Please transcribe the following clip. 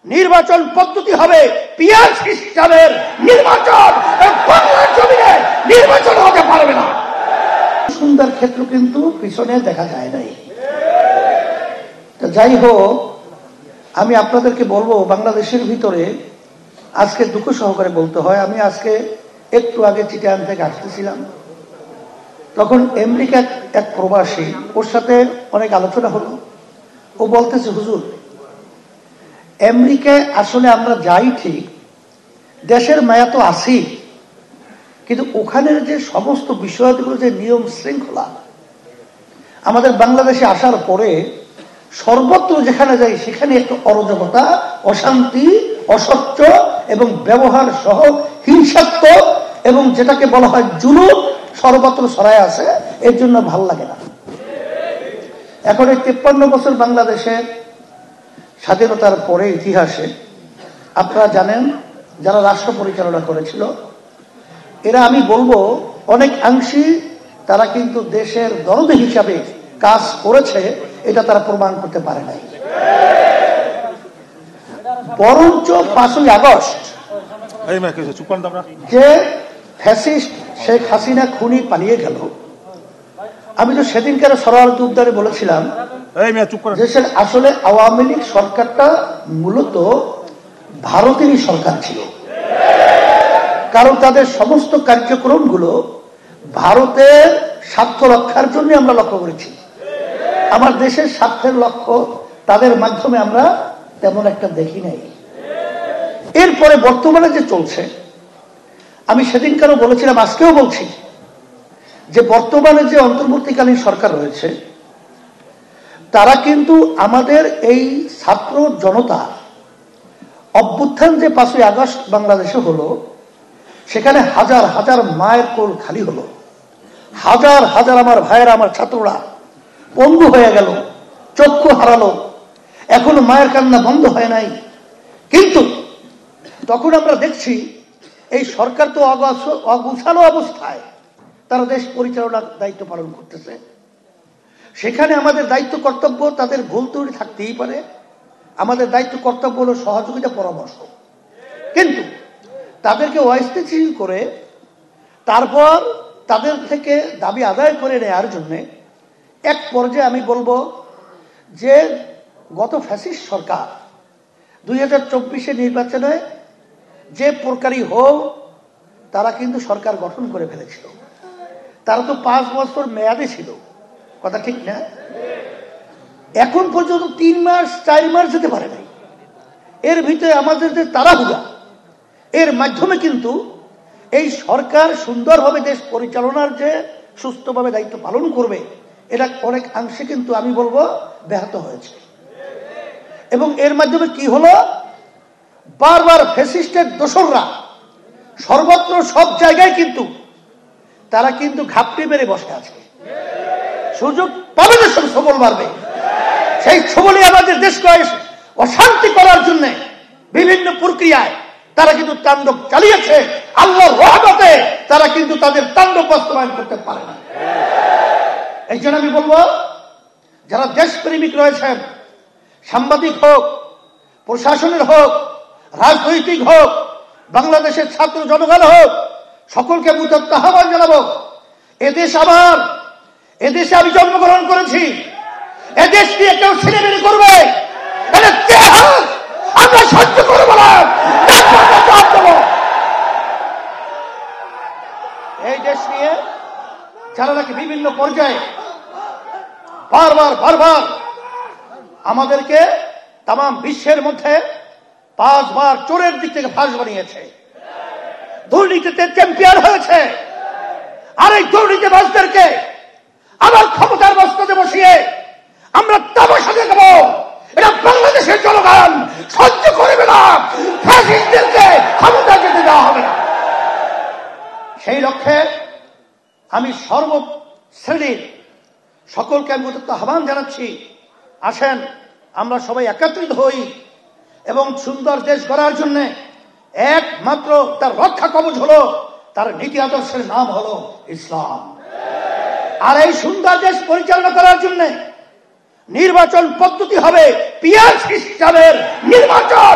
নির্বাচন পদ্ধতি হবে পিয়ার সিস্টেমের নির্বাচন। বাংলার জমিনে নির্বাচন হতে পারবে না। সুন্দর ক্ষেত্র কিন্তু পিছনে দেখা যায় নাই। যাই হোক, আমি আপনাদেরকে বলবো, বাংলাদেশের ভিতরে আজকে দুঃখ সহকারে বলতে হয়, আমি আজকে একটু আগে চিটাগাং থেকে আসতেছিলাম, তখন আমেরিকা এক প্রবাসী, ওর সাথে অনেক আলোচনা হলো। ও বলতেছে, হুজুর, আমেরিকায় আসলে আমরা যাই ঠিক, দেশের মায়া তো আছি, কিন্তু ওখানের যে সমস্ত বিষয়গুলো, যে নিয়ম শৃঙ্খলা, আমাদের বাংলাদেশে আসার পরে সর্বত্র যেখানে যাই সেখানে একটু অরাজকতা, অশান্তি, অসচ্ছ এবং ব্যবহার সহ হিংসাত্মক এবং যেটাকে বলা হয় জুলুম সর্বত্র ছড়ায় আছে। এর জন্য ভাল লাগে না। এখন এই 53 বছর বাংলাদেশের স্বাধীনতার পরে ইতিহাসে আপনারা জানেন, যারা রাষ্ট্র পরিচালনা করেছিল, এরা আমি বলবো অনেকাংশই তারা কিন্তু দেশের দরদী হিসাবে কাজ করেছে, এটা তারা প্রমাণ করতে পারে নাই। বরঞ্চ 5ই আগস্ট যে ফ্যাসিস্ট শেখ হাসিনা খুনি পালিয়ে গেল, আমি তো সেদিনকার সরারত উদ্যানে বলেছিলাম, দেশের আসলে আওয়ামী লীগ সরকারটা মূলত ভারতেরই সরকার ছিল, কারণ তাদের সমস্ত কার্যক্রমগুলো ভারতের স্বার্থ রক্ষার জন্য আমরা লক্ষ্য করেছি। আমার দেশের স্বার্থের লক্ষ্য তাদের মাধ্যমে আমরা তেমন একটা দেখি নাই। এরপরে বর্তমানে যে চলছে, আমি সেদিনকারও বলেছিলাম, আজকেও বলছি, যে বর্তমানে যে অন্তর্বর্তীকালীন সরকার রয়েছে, তারা কিন্তু আমাদের এই ছাত্র জনতা অভ্যুত্থান যে 5ই আগস্ট বাংলাদেশে হলো, সেখানে হাজার হাজার মায়ের কোল খালি হলো, হাজার হাজার আমার ভাইয়েরা, আমার ছাত্ররা পঙ্গু হয়ে গেল, চক্ষু হারালো, এখনো মায়ের কান্না বন্ধ হয় নাই। কিন্তু তখন আমরা দেখছি এই সরকার তো অগুছালো অবস্থায় তারা দেশ পরিচালনার দায়িত্ব পালন করতেছে। সেখানে আমাদের দায়িত্ব কর্তব্য, তাদের ভুল ত্রুটি থাকতেই পারে, আমাদের দায়িত্ব কর্তব্য হলো সহযোগিতা, পরামর্শ। কিন্তু তাদেরকে অস্থিতিশীল করে তারপর তাদের থেকে দাবি আদায় করে নেওয়ার জন্য এক পর্যায়ে আমি বলবো যে গত ফ্যাসিস্ট সরকার 2024 নির্বাচনে যে প্রকারই হোক, তারা কিন্তু সরকার গঠন করে ফেলেছিল। তারা তো 5 বছর মেয়াদে ছিল, কথা ঠিক না? এখন পর্যন্ত 3 মাস 4 মাস যেতে পারে নাই। এর ভিতরে আমাদের যে তাড়াহুড়া, এর মাধ্যমে কিন্তু এই সরকার সুন্দরভাবে দেশ পরিচালনার যে সুস্থভাবে দায়িত্ব পালন করবে, এটা অনেক অংশে কিন্তু আমি বলবো ব্যাহত হয়েছে। এবং এর মাধ্যমে কি হলো, বারবার ফ্যাসিস্টের দোসররা সর্বত্র সব জায়গায় কিন্তু তারা কিন্তু ঘাপটি মেরে বসে আছে। সুযোগ পাবে দেশের সবল বাড়বে, সেই সবলে আমাদের দেশকে অশান্তি করার জন্য বিভিন্ন প্রক্রিয়ায় তারা কিন্তু তাণ্ডব চালিয়েছে। আল্লাহর রহমতে তারা কিন্তু তাদের তাণ্ডব বাস্তবায়ন করতে পারে না। এই জন্য আমি বলবো, যারা দেশপ্রেমিক রয়েছেন, সাংবাদিক হোক, প্রশাসনের হোক, রাজনৈতিক হোক, বাংলাদেশের ছাত্র জনগণ হোক, সকলকে মুতাত্ত আহ্বান জানাবো, এদেশ আমার, এদেশে আমি জন্মগ্রহণ করেছি, এদেশ নিয়ে কেউ ছিনিমিনি করবে, আমরা সহ্য করব না। এই দেশ নিয়ে যারা নাকি বিভিন্ন পর্যায়ে বারবার আমাদেরকে তাম বিশ্বের মধ্যে 5 বার চোরের দিক থেকে ফাঁস বানিয়েছে, দুর্নীতিতে চ্যাম্পিয়ন হয়েছে, আর এই দুর্নীতিবাজদেরকে আবার ক্ষমতার বস্তাতে বসিয়ে আমরা তামাশা দেখব, এটা বাংলাদেশের জনগণ সহ্য করবে না। ফ্যাসিস্টদেরকে ক্ষমতা যেতে দেওয়া হবে না। সেই লক্ষ্যে আমি সর্বশ্রেণীর সকলকে আমি আহ্বান জানাচ্ছি, আসেন আমরা সবাই একত্রিত হই এবং সুন্দর দেশ গড়ার জন্য একমাত্র তার রক্ষা কবচ হলো তার নীতি আদর্শের নাম হলো ইসলাম। আর এই সুন্দর দেশ পরিচালনা করার জন্য নির্বাচন পদ্ধতি হবে পিয়ার সিস্টেমের নির্বাচন।